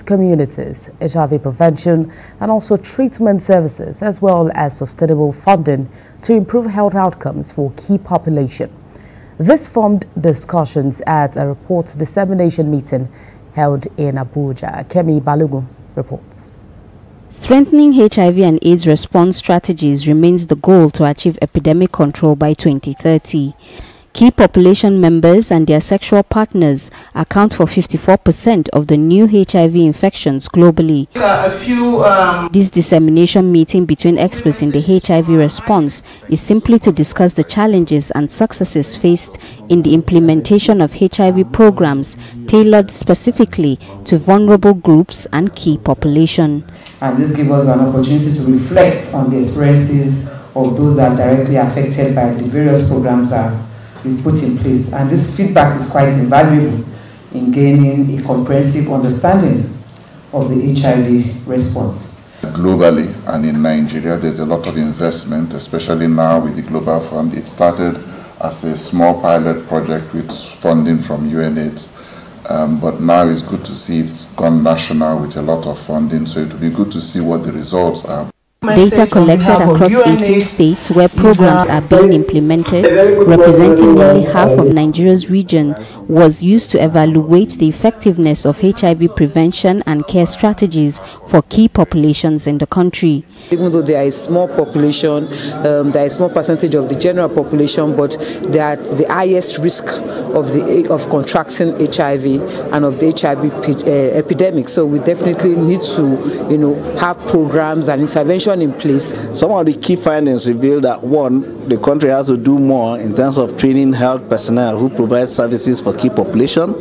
communities, HIV prevention and also treatment services, as well as sustainable funding to improve health outcomes for key population. This formed discussions at a report dissemination meeting held in Abuja. Kemi Balogun reports. Strengthening HIV and AIDS response strategies remains the goal to achieve epidemic control by 2030. Key population members and their sexual partners account for 54% of the new HIV infections globally. This dissemination meeting between experts in the HIV response is simply to discuss the challenges and successes faced in the implementation of HIV programs tailored specifically to vulnerable groups and key population. And this gives us an opportunity to reflect on the experiences of those that are directly affected by the various programs that we've put in place. And this feedback is quite invaluable in gaining a comprehensive understanding of the HIV response. Globally and in Nigeria, there's a lot of investment, especially now with the Global Fund. It started as a small pilot project with funding from UNAIDS. But now it's good to see it's gone national with a lot of funding, so it will be good to see what the results are. Data collected across 18 states where programs are being implemented, representing nearly half of Nigeria's region, was used to evaluate the effectiveness of HIV prevention and care strategies for key populations in the country. Even though there is small population, there is a small percentage of the general population, but they are at the highest risk of contracting HIV and of the HIV epidemic. So we definitely need to, have programs and intervention in place. Some of the key findings reveal that, one, the country has to do more in terms of training health personnel who provide services for key population.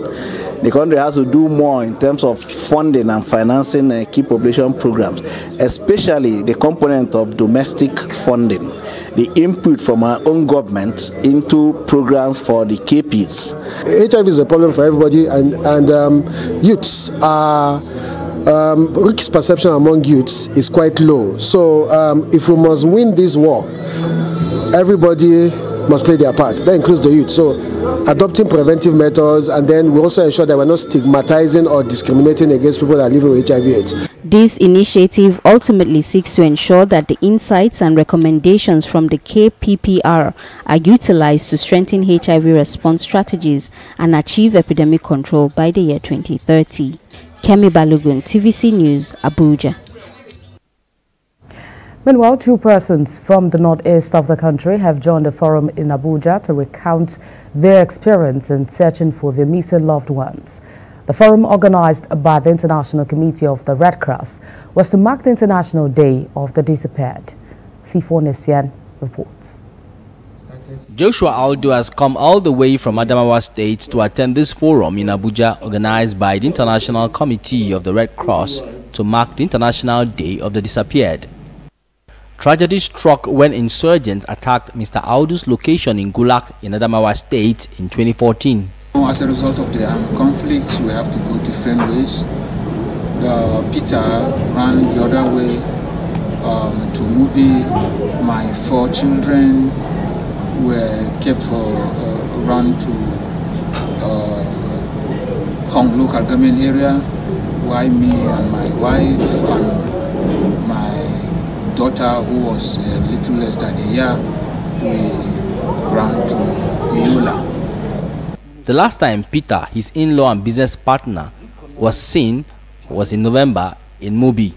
The country has to do more in terms of funding and financing key population programs, especially the component of domestic funding, the input from our own government into programs for the KPs. HIV is a problem for everybody, and youths are risk perception among youths is quite low. So if we must win this war, everybody must play their part. That includes the youth. So adopting preventive methods, and then we also ensure that we're not stigmatizing or discriminating against people that are living with HIV/AIDS. This initiative ultimately seeks to ensure that the insights and recommendations from the KPPR are utilized to strengthen HIV response strategies and achieve epidemic control by the year 2030. Kemi Balogun, TVC News, Abuja. Meanwhile, 2 persons from the northeast of the country have joined a forum in Abuja to recount their experience in searching for their missing loved ones. The forum, organized by the International Committee of the Red Cross, was to mark the International Day of the Disappeared. C4 Nesian reports. Joshua Aldo has come all the way from Adamawa State to attend this forum in Abuja, organized by the International Committee of the Red Cross to mark the International Day of the Disappeared. Tragedy struck when insurgents attacked Mr. Aldo's location in Gulak in Adamawa State in 2014. As a result of the armed conflicts, we have to go different ways. Peter ran the other way to Mubi. My 4 children were kept for run to Hong local government area, while me and my wife and my daughter, who was a little less than a year, we ran to Yola. The last time Peter, his in-law and business partner, was seen was in November in Mubi.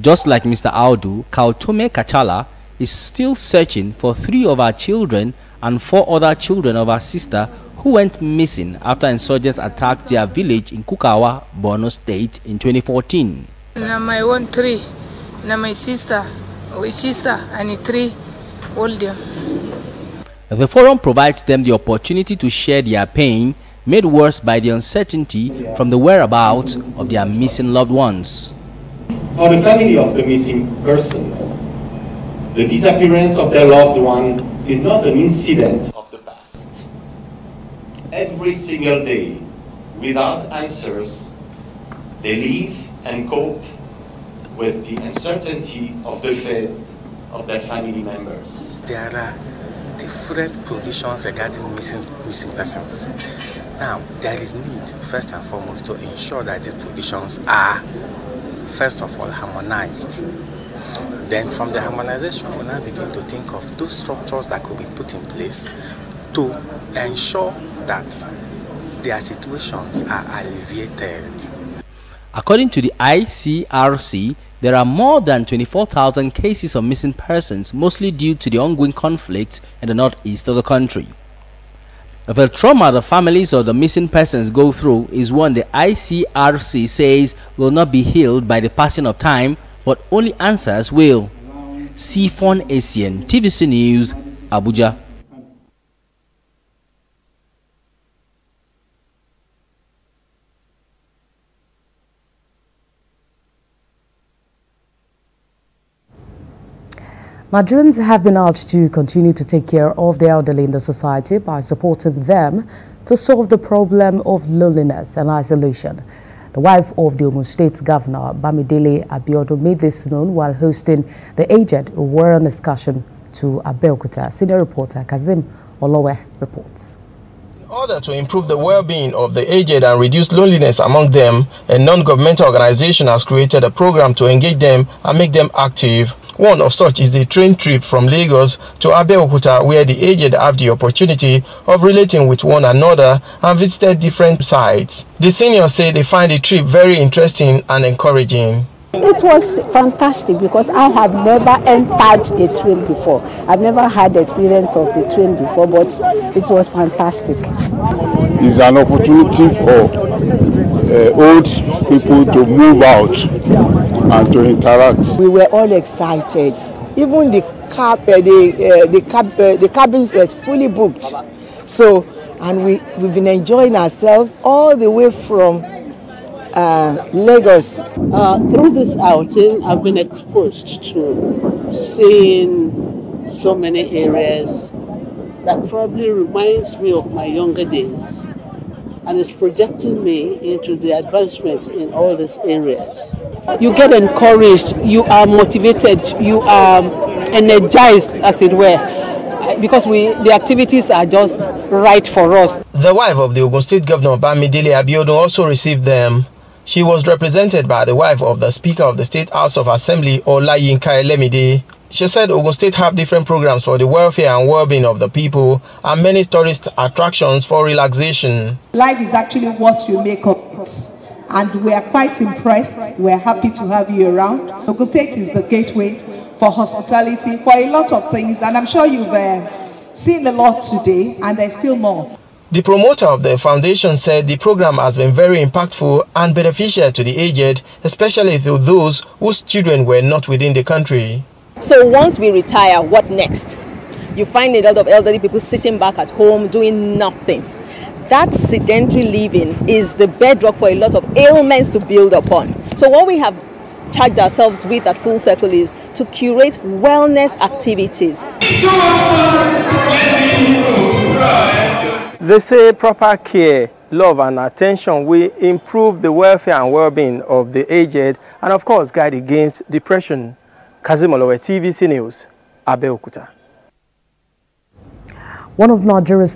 Just like Mr. Audu, Kautome Kachala is still searching for 3 of our children and 4 other children of our sister who went missing after insurgents attacked their village in Kukawa, Borno State in 2014. My one 3, my sister and 3 older. The forum provides them the opportunity to share their pain, made worse by the uncertainty from the whereabouts of their missing loved ones. For the family of the missing persons, the disappearance of their loved one is not an incident of the past. Every single day, without answers, they live and cope with the uncertainty of the fate of their family members. There are different provisions regarding missing persons. Now, there is need, first and foremost, to ensure that these provisions are, first of all, harmonized. Then from the harmonization, we now begin to think of those structures that could be put in place to ensure that their situations are alleviated. According to the ICRC, there are more than 24,000 cases of missing persons, mostly due to the ongoing conflict in the northeast of the country. The trauma the families of the missing persons go through is one the ICRC says will not be healed by the passing of time, but only answers will. Sifon Asian, TVC News, Abuja. Nigerians have been urged to continue to take care of the elderly in the society by supporting them to solve the problem of loneliness and isolation. The wife of the Ogun State Governor, Bamidele Abiodun, made this known while hosting the Aged World Excursion to Abeokuta. Senior reporter Kazim Olowe reports. In order to improve the well-being of the aged and reduce loneliness among them, a non-governmental organization has created a program to engage them and make them active. One of such is the train trip from Lagos to Abeokuta, where the aged have the opportunity of relating with one another and visited different sites. The seniors say they find the trip very interesting and encouraging. It was fantastic because I have never entered a train before. I've never had the experience of a train before, but it was fantastic. It's an opportunity for old people to move out and to interact. We were all excited. Even the cabins is fully booked. So, and we've been enjoying ourselves all the way from Lagos. Through this outing, I've been exposed to seeing so many areas that probably reminds me of my younger days, and it's projecting me into the advancement in all these areas. You get encouraged, you are motivated, you are energized, as it were, because the activities are just right for us. The wife of the Ogun State Governor, Bamidele Abiodun, also received them. She was represented by the wife of the Speaker of the State House of Assembly, Olayinka Elemide. She said Ogun State have different programs for the welfare and well-being of the people and many tourist attractions for relaxation. Life is actually what you make of it. And we are quite impressed. We are happy to have you around. Ogun State is the gateway for hospitality, for a lot of things. And I'm sure you've seen a lot today, and there's still more. The promoter of the foundation said the program has been very impactful and beneficial to the aged, especially to those whose children were not within the country. So once we retire, what next? You find a lot of elderly people sitting back at home doing nothing. That sedentary living is the bedrock for a lot of ailments to build upon. So what we have charged ourselves with at Full Circle is to curate wellness activities. They say proper care, love and attention will improve the welfare and well-being of the aged and of course guide against depression. Kazim Olowe, TVC News, Abeokuta. One of Nigeria's